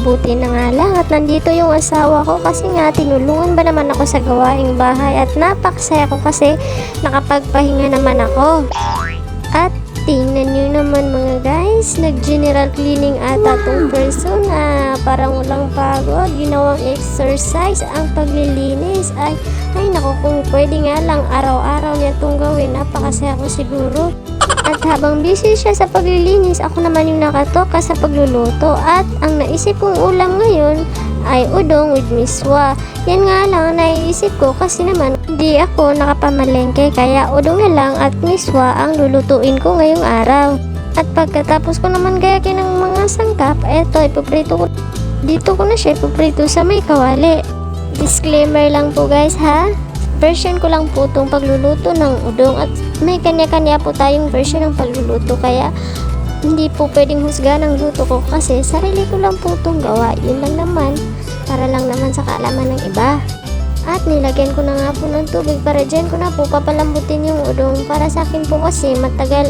Buti na nga lang at nandito yung asawa ko kasi nga tinulungan ba naman ako sa gawaing bahay at napakasaya ko kasi nakapagpahinga naman ako. At tingnan nyo naman mga guys, nag-general cleaning ata tong person na parang walang pagod, ginawang exercise ang paglilinis. Ay naku, kung pwede nga lang araw-araw niya itong gawin, napakasaya ko siguro. At habang busy siya sa paglilinis, ako naman yung nakatoka sa pagluluto. At ang naisip kong ulam ngayon ay udong with miswa. Yan nga lang ang naiisip ko kasi naman hindi ako nakapamalengke, kaya udong na lang at miswa ang lulutuin ko ngayong araw. At pagkatapos ko naman gayakin ng mga sangkap, eto ipoprito ko. Dito ko na siya ipoprito sa may kawali. Disclaimer lang po guys ha, version ko lang po itong pagluluto ng udong at may kanya-kanya po tayong version ng pagluluto, kaya hindi po pwedeng husga ng luto ko kasi sarili ko lang po itong gawa. Yun lang naman, para lang naman sa kaalaman ng iba. At nilagyan ko na nga po ng tubig para dyan ko na po papalambutin yung udong. Para sa akin po kasi matagal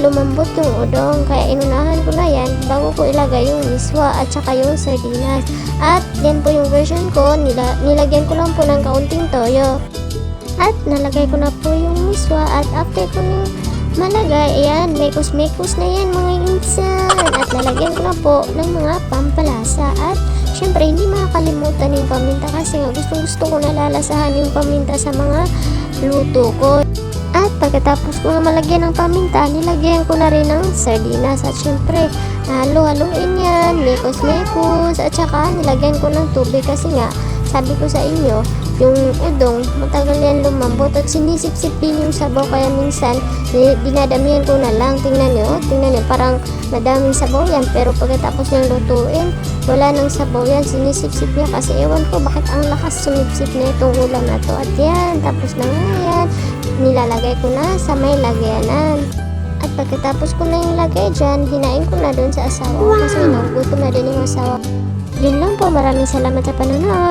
lumambot yung udong, kaya inunahan ko na yan bago ko ilagay yung miswa at saka yung sardinas. At yan po yung version ko, nilagyan ko lang po ng kaunting toyo. At nalagay ko na po yung miswa at after ko nung malagay, ayan, mekos-mekos na yan mga insan. At nalagyan ko na po ng mga pampalasa. At syempre hindi makakalimutan yung paminta kasi nga gusto ko nalalasahan yung paminta sa mga luto ko. At pagkatapos ko nga malagyan ng paminta, nilagyan ko na rin ng sardinas. At syempre, halo-haloin yan, mekos-mekos. At saka nilagyan ko ng tubig kasi nga, sabi ko sa inyo, yung udong, matagal yan lumambot at sinisip-sip din yung sabaw, kaya minsan dinadamihan ko na lang. Tingnan nyo, parang madaming sabaw yan, pero pagkatapos niyang lutuin, wala nang sabaw yan, sinisip-sip niya kasi ewan ko bakit ang lakas sumipsip na itong ulam na to. At yan, tapos na nga yan, nilalagay ko na sa may lagyanan. At pagkatapos ko na yung lagay dyan, hinain ko na doon sa asawa ko kasi nagugutom na din yung asawa. Yun lang po, maraming salamat sa panonood.